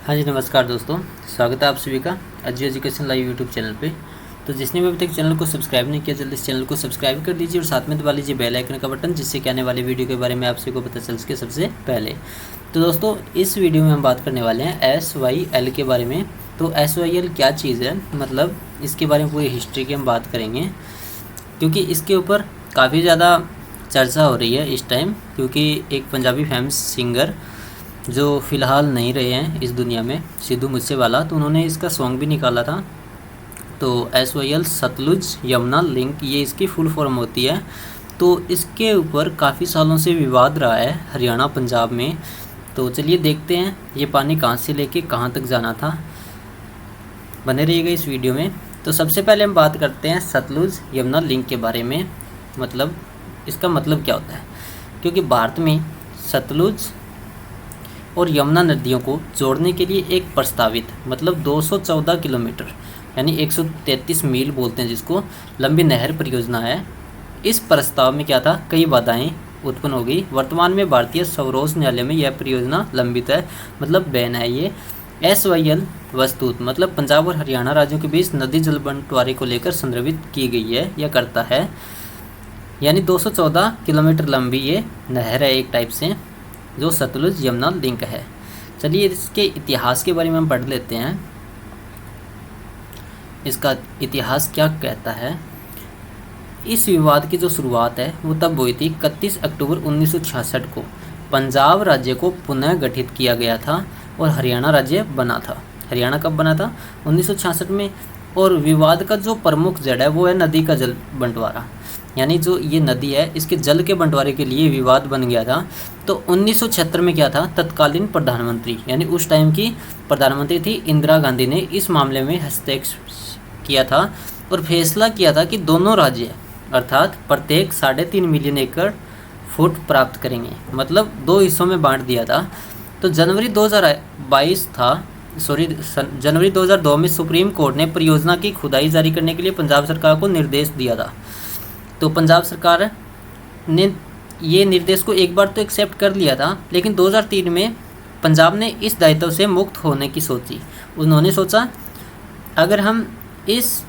हाँ जी, नमस्कार दोस्तों। स्वागत है आप सभी का Ajay education live YouTube channel पे। तो जिसने भी अभी तक चैनल को सब्सक्राइब नहीं किया, जल्दी इस चैनल को सब्सक्राइब कर दीजिए और साथ में दबा लीजिए बेल आइकन का बटन, जिससे कि आने वाली वीडियो के बारे में आप सभी को पता चल सके सबसे पहले। तो दोस्तों, इस वीडियो में हम बात करने वाले हैं SYL के बारे में। तो SYL क्या चीज़ है, मतलब इसके बारे में पूरी हिस्ट्री की हम बात करेंगे, क्योंकि इसके ऊपर काफ़ी ज़्यादा चर्चा हो रही है इस टाइम। क्योंकि एक पंजाबी फेमस सिंगर जो फ़िलहाल नहीं रहे हैं इस दुनिया में, सिद्धू मूसेवाला, तो उन्होंने इसका सॉन्ग भी निकाला था। तो SYL सतलुज यमुना लिंक, ये इसकी फुल फॉर्म होती है। तो इसके ऊपर काफ़ी सालों से विवाद रहा है हरियाणा पंजाब में। तो चलिए देखते हैं ये पानी कहाँ से लेके कहाँ तक जाना था। बने रहिएगा इस वीडियो में। तो सबसे पहले हम बात करते हैं सतलुज यमुना लिंक के बारे में। मतलब इसका मतलब क्या होता है, क्योंकि भारत में सतलुज और यमुना नदियों को जोड़ने के लिए एक प्रस्तावित, मतलब 214 किलोमीटर यानी 133 मील बोलते हैं जिसको, लंबी नहर परियोजना है। इस प्रस्ताव में क्या था, कई बाधाएं उत्पन्न हो गई। वर्तमान में भारतीय सर्वोच्च न्यायालय में यह परियोजना लंबित है, मतलब बैन है ये। SYL वस्तुत मतलब पंजाब और हरियाणा राज्यों के बीच नदी जल बंटवारे को लेकर संदर्भित की गई है या करता है। यानी 214 किलोमीटर लंबी ये नहर है एक टाइप से, जो सतलुज यमुना लिंक है। चलिए इसके इतिहास के बारे में हम पढ़ लेते हैं। इसका इतिहास क्या कहता है। इस विवाद की जो शुरुआत है वो तब हुई थी 31 अक्टूबर 1966 को। पंजाब राज्य को पुनः गठित किया गया था और हरियाणा राज्य बना था। हरियाणा कब बना था, 1966 में। और विवाद का जो प्रमुख जड़ है वो है नदी का जल बंटवारा। यानी जो ये नदी है, इसके जल के बंटवारे के लिए विवाद बन गया था। तो 1976 में क्या था, तत्कालीन प्रधानमंत्री यानी उस टाइम की प्रधानमंत्री थी इंदिरा गांधी ने इस मामले में हस्तक्षेप किया था और फैसला किया था कि दोनों राज्य अर्थात प्रत्येक 3.5 मिलियन एकड़ फुट प्राप्त करेंगे। मतलब दो हिस्सों में बांट दिया था। तो जनवरी 2002 में सुप्रीम कोर्ट ने परियोजना की खुदाई जारी करने के लिए पंजाब सरकार को निर्देश दिया था। तो पंजाब सरकार ने ये निर्देश को एक बार तो एक्सेप्ट कर लिया था, लेकिन 2003 में पंजाब ने इस दायित्व से मुक्त होने की सोची। उन्होंने सोचा अगर हम इस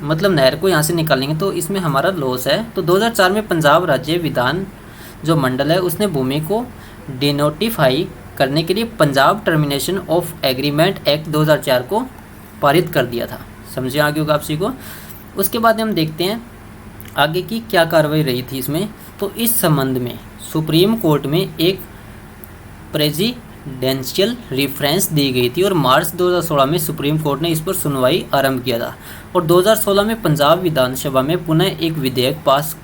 मतलब नहर को यहाँ से निकालेंगे तो इसमें हमारा लॉस है। तो 2004 में पंजाब राज्य विधान जो मंडल है उसने भूमि को डिनोटिफाई करने के लिए Punjab termination of agreement act 2004 को पारित कर दिया था। समझे आगे होगा आप सभी को। उसके बाद हम देखते हैं आगे की क्या कार्रवाई रही थी इसमें। तो इस संबंध में सुप्रीम कोर्ट में एक प्रेसिडेंशियल रेफरेंस दी गई थी और मार्च 2016 में सुप्रीम कोर्ट ने इस पर सुनवाई आरंभ किया था। और 2016 में पंजाब विधानसभा में पुनः एक विधेयक पास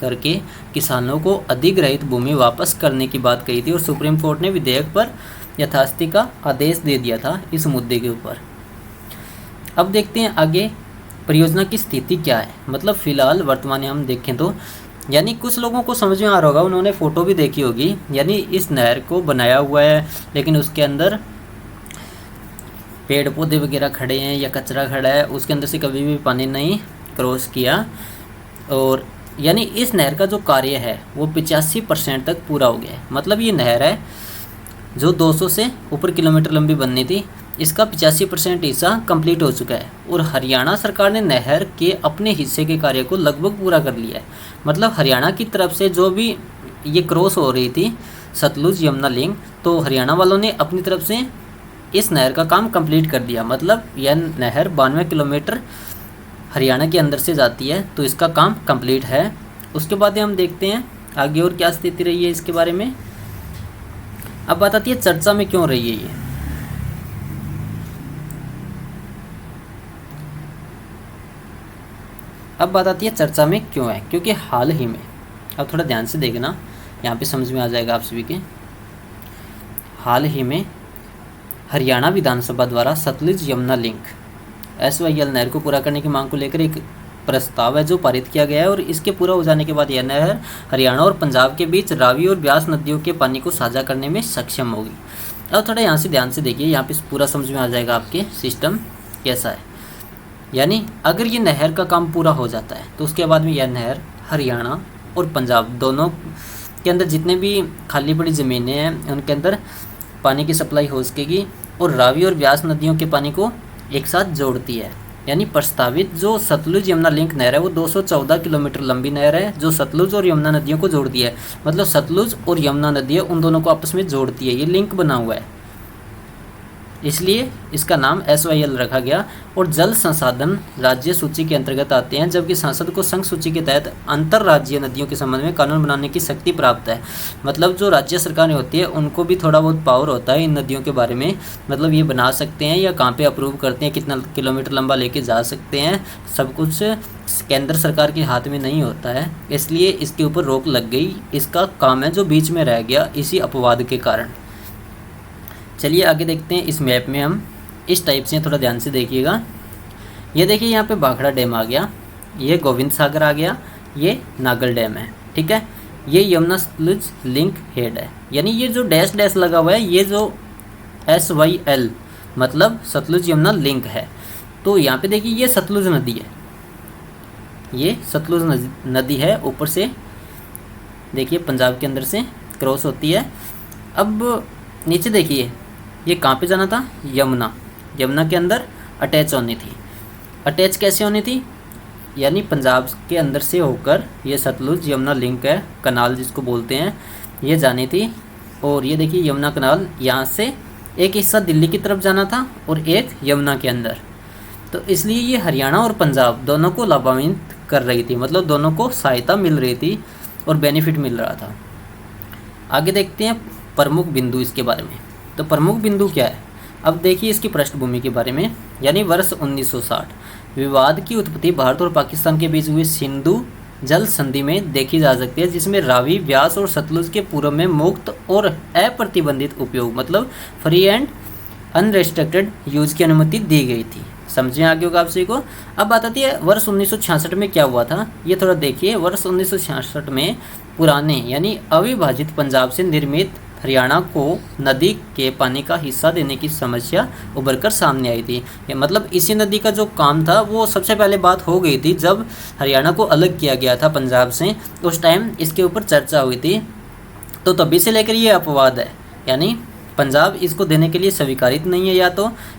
करके किसानों को अधिग्रहित भूमि वापस करने की बात कही थी और सुप्रीम कोर्ट ने विधेयक पर यथास्थिति का आदेश दे दिया था इस मुद्दे के ऊपर। अब देखते हैं आगे परियोजना की स्थिति क्या है। मतलब फ़िलहाल वर्तमान में हम देखें तो, यानी कुछ लोगों को समझ में आ रहा होगा, उन्होंने फ़ोटो भी देखी होगी। यानी इस नहर को बनाया हुआ है, लेकिन उसके अंदर पेड़ पौधे वगैरह खड़े हैं या कचरा खड़ा है, उसके अंदर से कभी भी पानी नहीं क्रॉस किया। और यानी इस नहर का जो कार्य है वो 85% तक पूरा हो गया है। मतलब ये नहर है जो 200 से ऊपर किलोमीटर लंबी बननी थी, इसका 85% हिस्सा कंप्लीट हो चुका है। और हरियाणा सरकार ने नहर के अपने हिस्से के कार्य को लगभग पूरा कर लिया है। मतलब हरियाणा की तरफ से जो भी ये क्रॉस हो रही थी सतलुज यमुना लिंक, तो हरियाणा वालों ने अपनी तरफ से इस नहर का काम कंप्लीट कर दिया। मतलब यह नहर 92 किलोमीटर हरियाणा के अंदर से जाती है, तो इसका काम कंप्लीट है। उसके बाद हम देखते हैं आगे और क्या स्थिति रही है इसके बारे में। अब बात आती है चर्चा में क्यों रही है ये। अब बात आती है चर्चा में क्यों है, क्योंकि हाल ही में, अब थोड़ा ध्यान से देखना, यहाँ पे समझ में आ जाएगा आप सभी के। हाल ही में हरियाणा विधानसभा द्वारा सतलुज यमुना लिंक SYL नहर को पूरा करने की मांग को लेकर एक प्रस्ताव है जो पारित किया गया है। और इसके पूरा हो जाने के बाद यह नहर हरियाणा और पंजाब के बीच रावी और ब्यास नदियों के पानी को साझा करने में सक्षम होगी। अब थोड़ा यहाँ से ध्यान से देखिए, यहाँ पे पूरा समझ में आ जाएगा आपके सिस्टम कैसा है। यानी अगर ये नहर का काम पूरा हो जाता है तो उसके बाद में यह नहर हरियाणा और पंजाब दोनों के अंदर जितने भी खाली पड़ी ज़मीनें हैं उनके अंदर पानी की सप्लाई हो सकेगी और रावी और ब्यास नदियों के पानी को एक साथ जोड़ती है। यानी प्रस्तावित जो सतलुज यमुना लिंक नहर है वो 214 किलोमीटर लंबी नहर है जो सतलुज और यमुना नदियों को जोड़ती है। मतलब सतलुज और यमुना नदियाँ उन दोनों को आपस में जोड़ती है, ये लिंक बना हुआ है, इसलिए इसका नाम SYL रखा गया। और जल संसाधन राज्य सूची के अंतर्गत आते हैं, जबकि संसद को संघ सूची के तहत अंतर्राज्यीय नदियों के संबंध में कानून बनाने की शक्ति प्राप्त है। मतलब जो राज्य सरकारें होती है उनको भी थोड़ा बहुत पावर होता है इन नदियों के बारे में, मतलब ये बना सकते हैं या कहाँ पे अप्रूव करते हैं, कितना किलोमीटर लंबा लेके जा सकते हैं, सब कुछ केंद्र सरकार के हाथ में नहीं होता है, इसलिए इसके ऊपर रोक लग गई। इसका काम है जो बीच में रह गया इसी अपवाद के कारण। चलिए आगे देखते हैं। इस मैप में हम इस टाइप से थोड़ा ध्यान से देखिएगा। ये देखिए यहाँ पे भाखड़ा डैम आ गया, ये गोविंद सागर आ गया, ये नागल डैम है, ठीक है। ये यमुना सतलुज लिंक हेड है, यानी ये जो डैश डैश लगा हुआ है ये जो SYL मतलब सतलुज यमुना लिंक है। तो यहाँ पे देखिए ये सतलुज नदी है, ये सतलुज नदी है, ऊपर से देखिए पंजाब के अंदर से क्रॉस होती है। अब नीचे देखिए ये कहाँ पे जाना था, यमुना, यमुना के अंदर अटैच होनी थी। अटैच कैसे होनी थी, यानी पंजाब के अंदर से होकर ये सतलुज यमुना लिंक है, कनाल जिसको बोलते हैं, ये जानी थी। और ये देखिए यमुना कनाल, यहाँ से एक हिस्सा दिल्ली की तरफ जाना था और एक यमुना के अंदर। तो इसलिए ये हरियाणा और पंजाब दोनों को लाभान्वित कर रही थी, मतलब दोनों को सहायता मिल रही थी और बेनिफिट मिल रहा था। आगे देखते हैं प्रमुख बिंदु इसके बारे में। तो प्रमुख बिंदु क्या है, अब देखिए इसकी पृष्ठभूमि के बारे में। यानी वर्ष 1960 विवाद की उत्पत्ति भारत और पाकिस्तान के बीच हुई सिंधु जल संधि में देखी जा सकती है, जिसमें रावी, व्यास और सतलुज के पूर्व में मुक्त और अप्रतिबंधित उपयोग मतलब फ्री एंड अनरेस्ट्रिक्टेड यूज की अनुमति दी गई थी। समझें आगे होगा आप सभी को। अब बात आती है वर्ष 1966 में क्या हुआ था, ये थोड़ा देखिए। वर्ष 1966 में पुराने यानी अविभाजित पंजाब से निर्मित हरियाणा को नदी के पानी का हिस्सा देने की समस्या उभरकर सामने आई थी। मतलब इसी नदी का जो काम था वो सबसे पहले बात हो गई थी जब हरियाणा को अलग किया गया था पंजाब से, उस टाइम इसके ऊपर चर्चा हुई थी। तो तभी से लेकर ये अपवाद है, यानी पंजाब इसको देने के लिए स्वीकारित नहीं है,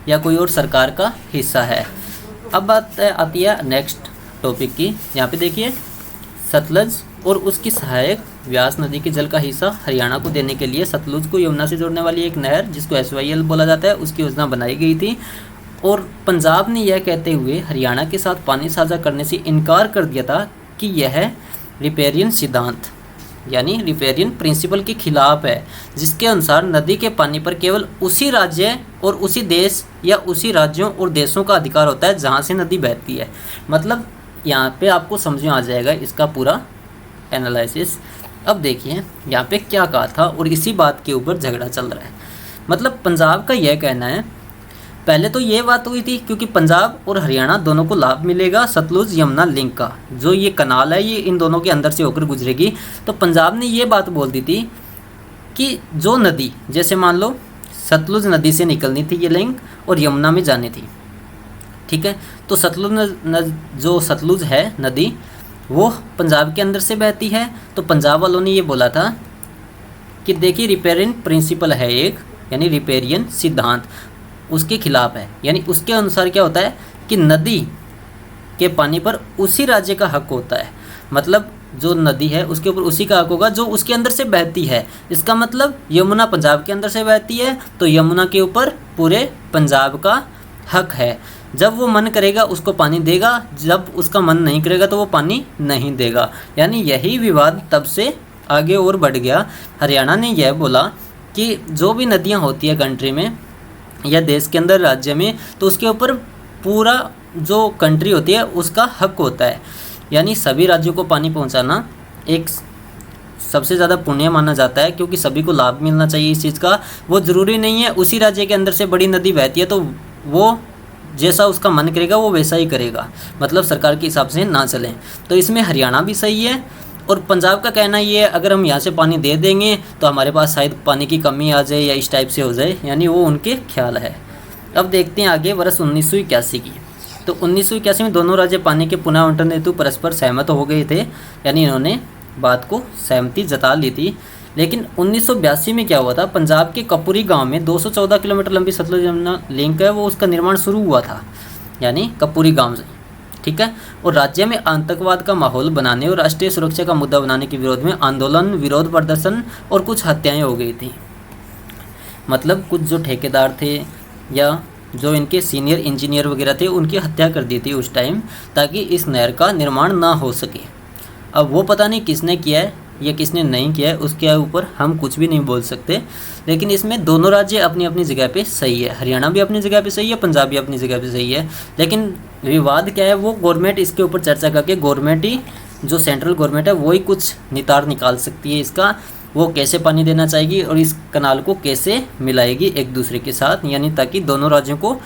या कोई और सरकार का हिस्सा है। अब बात आती है नेक्स्ट टॉपिक की। यहाँ पे देखिए सतलज और उसकी सहायक व्यास नदी के जल का हिस्सा हरियाणा को देने के लिए सतलुज को यमुना से जोड़ने वाली एक नहर जिसको SYL बोला जाता है उसकी योजना बनाई गई थी। और पंजाब ने यह कहते हुए हरियाणा के साथ पानी साझा करने से इनकार कर दिया था कि यह रिपेरियन सिद्धांत यानी रिपेरियन प्रिंसिपल के खिलाफ है, जिसके अनुसार नदी के पानी पर केवल उसी राज्य और उसी देश या उसी राज्यों और देशों का अधिकार होता है जहाँ से नदी बहती है। मतलब यहाँ पे आपको समझ में आ जाएगा इसका पूरा एनालिसिस। अब देखिए यहाँ पे क्या कहा था और इसी बात के ऊपर झगड़ा चल रहा है। मतलब पंजाब का यह कहना है, पहले तो ये बात हुई थी क्योंकि पंजाब और हरियाणा दोनों को लाभ मिलेगा सतलुज यमुना लिंक का, जो ये कनाल है ये इन दोनों के अंदर से होकर गुजरेगी। तो पंजाब ने ये बात बोल दी थी कि जो नदी, जैसे मान लो सतलुज नदी से निकलनी थी ये लिंक और यमुना में जानी थी, ठीक है। तो जो सतलुज है नदी वो पंजाब के अंदर से बहती है। तो पंजाब वालों ने ये बोला था कि देखिए रिपेरियन प्रिंसिपल है एक, यानी रिपेरियन सिद्धांत उसके खिलाफ है, यानी उसके अनुसार क्या होता है कि नदी के पानी पर उसी राज्य का हक होता है। मतलब जो नदी है उसके ऊपर उसी का हक होगा जो उसके अंदर से बहती है। इसका मतलब यमुना पंजाब के अंदर से बहती है तो यमुना के ऊपर पूरे पंजाब का हक है। जब वो मन करेगा उसको पानी देगा, जब उसका मन नहीं करेगा तो वो पानी नहीं देगा। यानी यही विवाद तब से आगे और बढ़ गया। हरियाणा ने यह बोला कि जो भी नदियाँ होती है कंट्री में या देश के अंदर राज्य में, तो उसके ऊपर पूरा जो कंट्री होती है उसका हक होता है। यानी सभी राज्यों को पानी पहुंचाना एक सबसे ज़्यादा पुण्य माना जाता है, क्योंकि सभी को लाभ मिलना चाहिए इस चीज़ का। वो ज़रूरी नहीं है उसी राज्य के अंदर से बड़ी नदी बहती है तो वो जैसा उसका मन करेगा वो वैसा ही करेगा, मतलब सरकार के हिसाब से ना चलें। तो इसमें हरियाणा भी सही है। और पंजाब का कहना ये है अगर हम यहाँ से पानी दे देंगे तो हमारे पास शायद पानी की कमी आ जाए या इस टाइप से हो जाए, यानी वो उनके ख्याल है। अब देखते हैं आगे वर्ष 1981 की। तो 1981 में दोनों राज्य पानी के पुनः आवंटन हेतु परस्पर सहमत हो गए थे, यानी इन्होंने बात को सहमति जता ली थी लेकिन 1982 में क्या हुआ था, पंजाब के कपूरी गांव में 214 किलोमीटर लंबी सतलुज यमुना लिंक है वो उसका निर्माण शुरू हुआ था, यानी कपूरी गांव से, ठीक है। और राज्य में आतंकवाद का माहौल बनाने और राष्ट्रीय सुरक्षा का मुद्दा बनाने के विरोध में आंदोलन, विरोध प्रदर्शन और कुछ हत्याएं हो गई थी। मतलब कुछ जो ठेकेदार थे या जो इनके सीनियर इंजीनियर वगैरह थे उनकी हत्या कर दी थी उस टाइम, ताकि इस नहर का निर्माण ना हो सके। अब वो पता नहीं किसने किया है या किसने नहीं किया है, उसके ऊपर हम कुछ भी नहीं बोल सकते। लेकिन इसमें दोनों राज्य अपनी अपनी जगह पे सही है, हरियाणा भी अपनी जगह पे सही है, पंजाब भी अपनी जगह पे सही है। लेकिन विवाद क्या है, वो गवर्नमेंट इसके ऊपर चर्चा करके, गवर्नमेंट ही जो सेंट्रल गवर्नमेंट है वही कुछ नितार निकाल सकती है इसका, वो कैसे पानी देना चाहेगी और इस कनाल को कैसे मिलाएगी एक दूसरे के साथ, यानी ताकि दोनों राज्यों को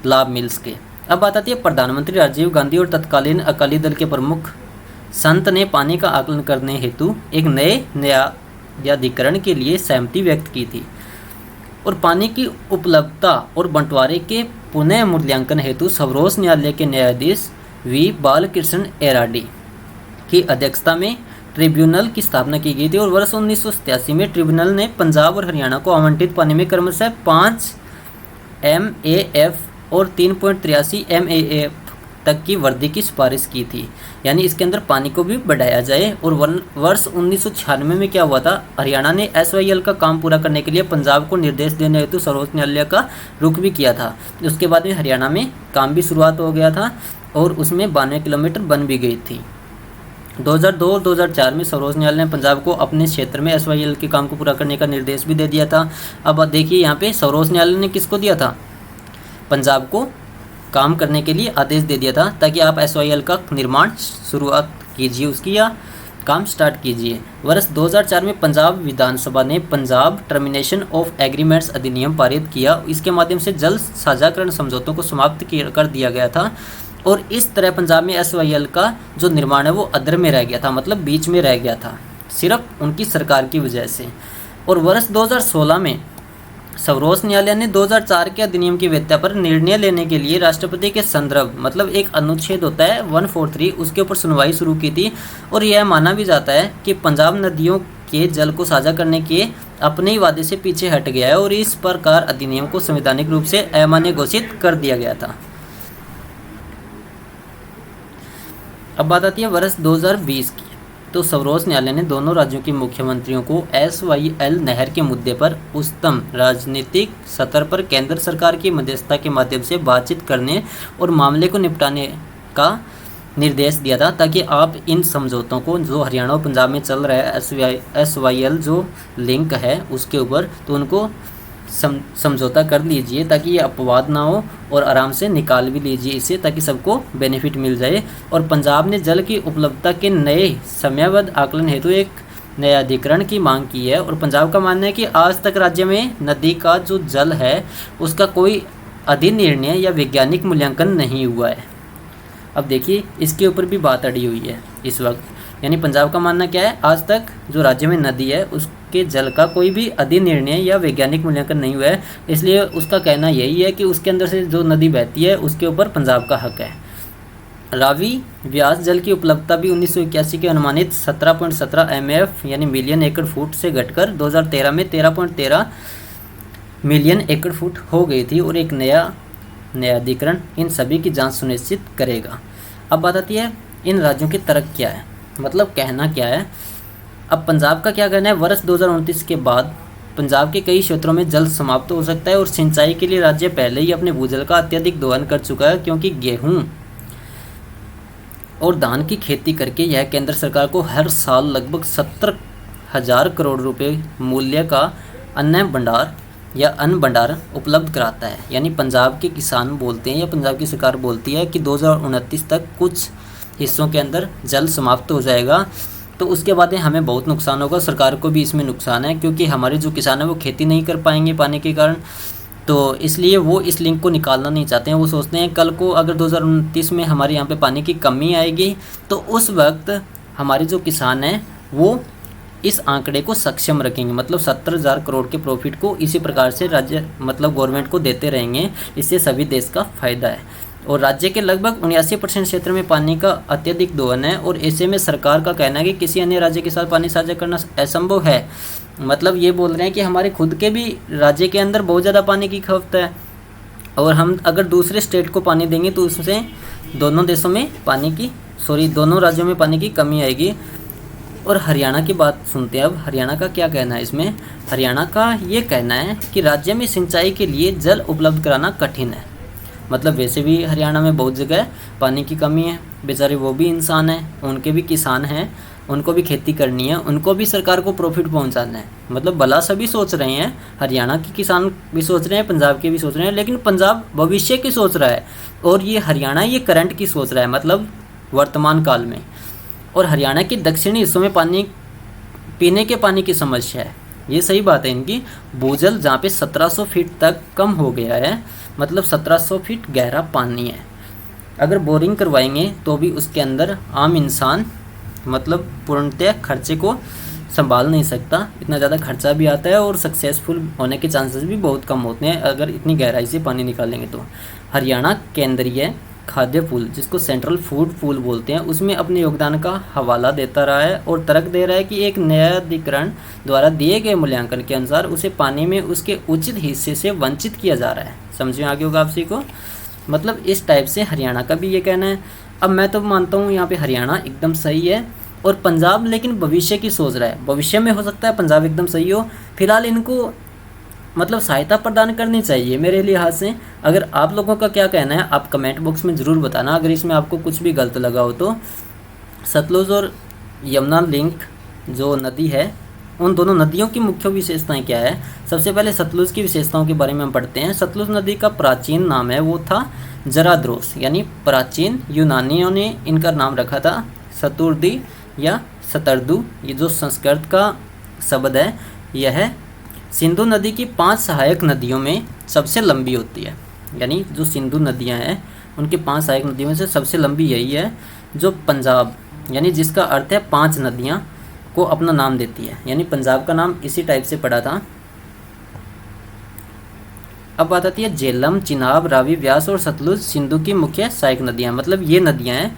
लाभ मिल सके। अब बात आती है प्रधानमंत्री राजीव गांधी और तत्कालीन अकाली दल के प्रमुख संत ने पानी का आकलन करने हेतु एक नए न्यायाधिकरण के लिए सहमति व्यक्त की थी और पानी की उपलब्धता और बंटवारे के पुनः मूल्यांकन हेतु सर्वोच्च न्यायालय के न्यायाधीश वी बालकृष्ण एराडी की अध्यक्षता में ट्रिब्यूनल की स्थापना की गई थी। और वर्ष 1987 में ट्रिब्यूनल ने पंजाब और हरियाणा को आवंटित पानी में क्रमशः 5 MAF और 3.83 MAF तक की वृद्धि की सिफारिश की थी, यानी इसके अंदर पानी को भी बढ़ाया जाए। और वर्ष 1996 में क्या हुआ था, हरियाणा ने SYL का काम पूरा करने के लिए पंजाब को निर्देश देने हेतु सर्वोच्च न्यायालय का रुख भी किया था। उसके बाद में हरियाणा में काम भी शुरुआत हो गया था और उसमें 92 किलोमीटर बन भी गई थी। 2002 और 2004 में सर्वोच्च न्यायालय ने पंजाब को अपने क्षेत्र में SYL के काम को पूरा करने का निर्देश भी दे दिया था। अब देखिए यहाँ पे सर्वोच्च न्यायालय ने किसको दिया था, पंजाब को काम करने के लिए आदेश दे दिया था, ताकि आप SYL का निर्माण शुरुआत कीजिए उसकी, या काम स्टार्ट कीजिए। वर्ष 2004 में पंजाब विधानसभा ने पंजाब टर्मिनेशन ऑफ एग्रीमेंट्स अधिनियम पारित किया। इसके माध्यम से जल साझाकरण समझौतों को समाप्त कर दिया गया था और इस तरह पंजाब में SYL का जो निर्माण है वो अधर में रह गया था, मतलब बीच में रह गया था, सिर्फ उनकी सरकार की वजह से। और वर्ष 2016 में सर्वोच्च न्यायालय ने 2004 के अधिनियम की वैधता पर निर्णय लेने के लिए राष्ट्रपति के संदर्भ, मतलब एक अनुच्छेद होता है 143, उसके ऊपर सुनवाई शुरू की थी। और यह माना भी जाता है कि पंजाब नदियों के जल को साझा करने के अपने ही वादे से पीछे हट गया है और इस प्रकार अधिनियम को संवैधानिक रूप से अमान्य घोषित कर दिया गया था। अब बात आती है वर्ष 2020 की, तो सर्वोच्च न्यायालय ने दोनों राज्यों के मुख्यमंत्रियों को SYL नहर के मुद्दे पर उच्चतम राजनीतिक स्तर पर केंद्र सरकार की मध्यस्थता के माध्यम से बातचीत करने और मामले को निपटाने का निर्देश दिया था, ताकि आप इन समझौतों को जो हरियाणा और पंजाब में चल रहा है SYL जो लिंक है उसके ऊपर, तो उनको समझौता कर लीजिए ताकि ये अपवाद ना हो और आराम से निकाल भी लीजिए इसे, ताकि सबको बेनिफिट मिल जाए। और पंजाब ने जल की उपलब्धता के नए समयबद्ध आकलन हेतु एक न्यायाधिकरण की मांग की है। और पंजाब का मानना है कि आज तक राज्य में नदी का जो जल है उसका कोई अधिनिर्णय या वैज्ञानिक मूल्यांकन नहीं हुआ है। अब देखिए इसके ऊपर भी बात अड़ी हुई है इस वक्त, यानी पंजाब का मानना क्या है, आज तक जो राज्य में नदी है उसके जल का कोई भी अधिनिर्णय या वैज्ञानिक मूल्यांकन नहीं हुआ है, इसलिए उसका कहना यही है कि उसके अंदर से जो नदी बहती है उसके ऊपर पंजाब का हक है। रावी व्यास जल की उपलब्धता भी 1981 के अनुमानित 17.17 MF यानी मिलियन एकड़ फुट से घटकर 2013 में 13.13 मिलियन एकड़ फुट हो गई थी और एक न्यायाधिकरण इन सभी की जांच सुनिश्चित करेगा। अब बात आती है इन राज्यों की तर्क क्या है, मतलब कहना क्या है। अब पंजाब का क्या कहना है, वर्ष 2029 के बाद पंजाब के कई क्षेत्रों में जल समाप्त हो सकता है और सिंचाई के लिए राज्य पहले ही अपने भूजल का अत्यधिक दोहन कर चुका है, क्योंकि गेहूं और धान की खेती करके यह केंद्र सरकार को हर साल लगभग 70,000 करोड़ रुपए मूल्य का अन्न भंडार उपलब्ध कराता है। यानी पंजाब के किसान बोलते हैं या पंजाब की सरकार बोलती है कि 2029 तक कुछ हिस्सों के अंदर जल समाप्त हो जाएगा, तो उसके बाद हमें बहुत नुकसान होगा, सरकार को भी इसमें नुकसान है, क्योंकि हमारे जो किसान हैं वो खेती नहीं कर पाएंगे पानी के कारण। तो इसलिए वो इस लिंक को निकालना नहीं चाहते हैं। वो सोचते हैं कल को अगर 2029 में हमारे यहाँ पे पानी की कमी आएगी तो उस वक्त हमारे जो किसान हैं वो इस आंकड़े को सक्षम रखेंगे, मतलब 70,000 करोड़ के प्रॉफिट को इसी प्रकार से राज्य मतलब गवर्नमेंट को देते रहेंगे। इससे सभी देश का फायदा है। और राज्य के लगभग 79% क्षेत्र में पानी का अत्यधिक दोहन है और ऐसे में सरकार का कहना है कि किसी अन्य राज्य के साथ पानी साझा करना असंभव है। मतलब ये बोल रहे हैं कि हमारे खुद के भी राज्य के अंदर बहुत ज़्यादा पानी की खपत है, और हम अगर दूसरे स्टेट को पानी देंगे तो उससे दोनों देशों में दोनों राज्यों में पानी की कमी आएगी। और हरियाणा की बात सुनते हैं अब। हरियाणा का क्या कहना है इसमें? हरियाणा का ये कहना है कि राज्य में सिंचाई के लिए जल उपलब्ध कराना कठिन है। मतलब वैसे भी हरियाणा में बहुत जगह पानी की कमी है, बेचारे वो भी इंसान हैं, उनके भी किसान हैं, उनको भी खेती करनी है, उनको भी सरकार को प्रॉफिट पहुंचाना है। मतलब भला सभी सोच रहे हैं, हरियाणा के किसान भी सोच रहे हैं, पंजाब के भी सोच रहे हैं, लेकिन पंजाब भविष्य की सोच रहा है और ये हरियाणा ये करंट की सोच रहा है, मतलब वर्तमान काल में। और हरियाणा के दक्षिणी हिस्सों में पीने के पानी की समस्या है। ये सही बात है इनकी। भूजल जहाँ पे 1700 फीट तक कम हो गया है, मतलब 1700 फीट गहरा पानी है। अगर बोरिंग करवाएंगे तो भी उसके अंदर आम इंसान मतलब पूर्णतः खर्चे को संभाल नहीं सकता, इतना ज़्यादा खर्चा भी आता है और सक्सेसफुल होने के चांसेस भी बहुत कम होते हैं अगर इतनी गहराई से पानी निकालेंगे तो। हरियाणा केंद्रीय खाद्य पूल, जिसको सेंट्रल फूड पूल बोलते हैं, उसमें अपने योगदान का हवाला देता रहा है और तर्क दे रहा है कि एक न्यायाधिकरण द्वारा दिए गए मूल्यांकन के अनुसार उसे पानी में उसके उचित हिस्से से वंचित किया जा रहा है। समझ में आ गया होगा आप सभी को। मतलब इस टाइप से हरियाणा का भी ये कहना है। अब मैं तो मानता हूँ यहाँ पे हरियाणा एकदम सही है और पंजाब लेकिन भविष्य की सोच रहा है। भविष्य में हो सकता है पंजाब एकदम सही हो, फिलहाल इनको मतलब सहायता प्रदान करनी चाहिए मेरे लिहाज से। अगर आप लोगों का क्या कहना है आप कमेंट बॉक्स में ज़रूर बताना, अगर इसमें आपको कुछ भी गलत लगा हो तो। सतलुज और यमुना लिंक जो नदी है, उन दोनों नदियों की मुख्य विशेषताएं क्या है? सबसे पहले सतलुज की विशेषताओं के बारे में हम पढ़ते हैं। सतलुज नदी का प्राचीन नाम है वो था जराद्रोस, यानी प्राचीन यूनानियों ने इनका नाम रखा था सतुर्दी या सतर्दू। ये जो संस्कृत का शब्द है, यह सिंधु नदी की 5 सहायक नदियों में सबसे लंबी होती है। यानी जो सिंधु नदियां हैं उनकी 5 सहायक नदियों में से सबसे लंबी यही है, जो पंजाब यानी जिसका अर्थ है 5 नदियां को अपना नाम देती है। यानी पंजाब का नाम इसी टाइप से पड़ा था। अब बात आती है झेलम, चिनाब, रावी, व्यास और सतलुज सिंधु की मुख्य सहायक नदियां। मतलब ये नदियां हैं,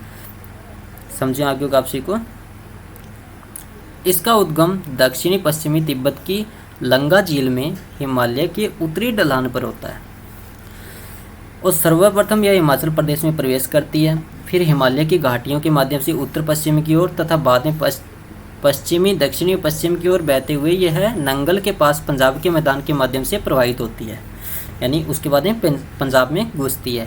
समझे आगे होगा आप सभी को। इसका उद्गम दक्षिणी पश्चिमी तिब्बत की लंगा झील में हिमालय के उत्तरी ढलान पर होता है और सर्वप्रथम यह हिमाचल प्रदेश में प्रवेश करती है, फिर हिमालय की घाटियों के माध्यम से उत्तर पश्चिम की ओर तथा बाद में पश्चिमी दक्षिणी पश्चिम की ओर बहते हुए यह नंगल के पास पंजाब के मैदान के माध्यम से प्रवाहित होती है। यानी उसके बाद में पंजाब में घुसती है।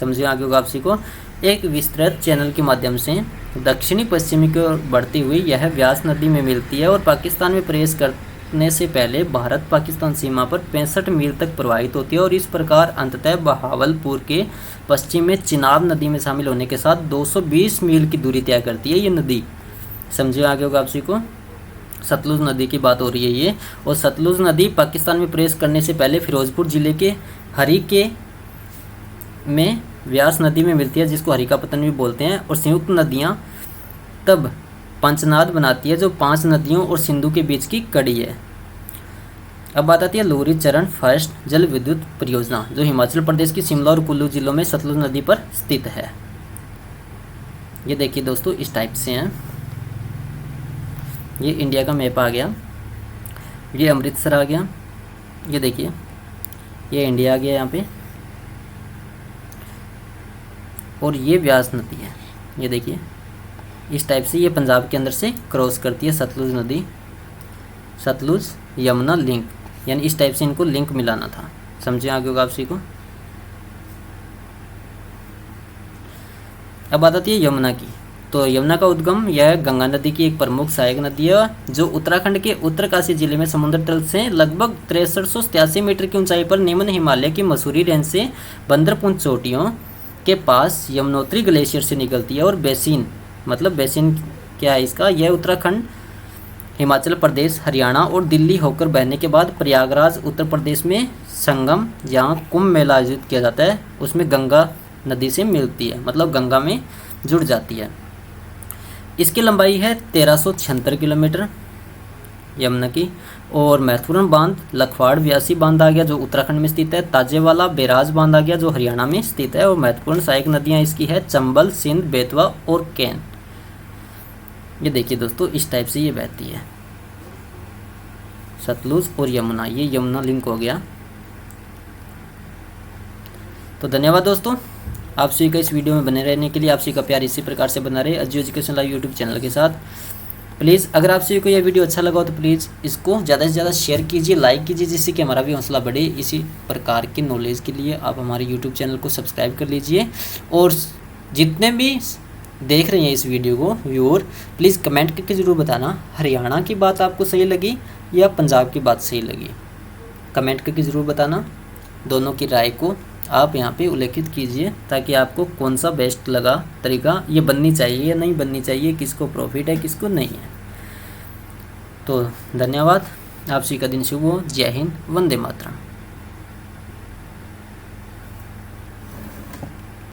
समझिए आगे होगा आप सभी को। एक विस्तृत चैनल के माध्यम से दक्षिणी पश्चिमी की ओर बढ़ती हुई यह व्यास नदी में मिलती है और पाकिस्तान में प्रवेश करने से पहले भारत पाकिस्तान सीमा पर 65 मील तक प्रवाहित होती है और इस प्रकार अंततः बहावलपुर के पश्चिम में चिनाब नदी में शामिल होने के साथ 220 मील की दूरी तय करती है ये नदी। समझिए आगे होगा आप सभी को। सतलुज नदी की बात हो रही है ये। और सतलुज नदी पाकिस्तान में प्रवेश करने से पहले फिरोजपुर जिले के हरिके में व्यास नदी में मिलती है, जिसको हरिकापत्तन भी बोलते हैं। और संयुक्त नदियां तब पंचनाद बनाती है, जो 5 नदियों और सिंधु के बीच की कड़ी है। अब बात आती है लोहरी चरण फर्स्ट जल विद्युत परियोजना, जो हिमाचल प्रदेश की शिमला और कुल्लू जिलों में सतलुज नदी पर स्थित है। ये देखिए दोस्तों इस टाइप से हैं। ये इंडिया का मैप आ गया, ये अमृतसर आ गया, ये देखिए ये इंडिया आ गया यहाँ पे, और ये व्यास नदी है। ये देखिए इस टाइप से ये पंजाब के अंदर से क्रॉस करती है सतलुज नदी। सतलुज यमुना लिंक, यानी इस टाइप से इनको लिंक मिलाना था। समझे आगे होगा आप सभी को। अब बात आती है यमुना की। तो यमुना का उद्गम यह गंगा नदी की एक प्रमुख सहायक नदी है, जो उत्तराखंड के उत्तरकाशी जिले में समुद्र तल से लगभग 6387 मीटर की ऊंचाई पर निम्न हिमालय की मसूरी रेंज से बंदरपुंज चोटियों के पास यमुनोत्री ग्लेशियर से निकलती है। और बेसिन, मतलब बेसिन क्या है इसका, यह उत्तराखंड, हिमाचल प्रदेश, हरियाणा और दिल्ली होकर बहने के बाद प्रयागराज उत्तर प्रदेश में संगम, जहाँ कुंभ मेला आयोजित किया जाता है, उसमें गंगा नदी से मिलती है, मतलब गंगा में जुड़ जाती है। इसकी लंबाई है 1376 किलोमीटर यमुना की। और महत्वपूर्ण बांध लखवाड़ व्यासी बांध आ गया, जो उत्तराखंड में स्थित है। ताजेवाला बैराज बांध आ गया, जो हरियाणा में स्थित है। और महत्वपूर्ण सहायक नदियां इसकी है चंबल, सिंध, बेतवा और कैन। ये देखिए दोस्तों इस टाइप से ये बहती है। सतलुज और यमुना, ये यमुना लिंक हो गया। तो धन्यवाद दोस्तों, आप सभी का इस वीडियो में बने रहने के लिए। आप सभी का प्यार इसी प्रकार से बना रहे Ajju education live YouTube channel के साथ। प्लीज़ अगर आप सभी को यह वीडियो अच्छा लगा हो तो प्लीज़ इसको ज़्यादा से ज़्यादा शेयर कीजिए, लाइक कीजिए, जिससे कि हमारा भी हौसला बढ़े। इसी प्रकार की नॉलेज के लिए आप हमारे यूट्यूब चैनल को सब्सक्राइब कर लीजिए। और जितने भी देख रहे हैं इस वीडियो को व्यूअर, प्लीज़ कमेंट करके ज़रूर बताना हरियाणा की बात आपको सही लगी या पंजाब की बात सही लगी। कमेंट करके ज़रूर बताना, दोनों की राय को आप यहाँ पे उल्लेखित कीजिए, ताकि आपको कौन सा बेस्ट लगा तरीका, ये बननी चाहिए या नहीं बननी चाहिए, किसको प्रॉफिट है किसको नहीं है। तो धन्यवाद, आप सभी का दिन शुभ हो। जय हिंद, वंदे मातरम।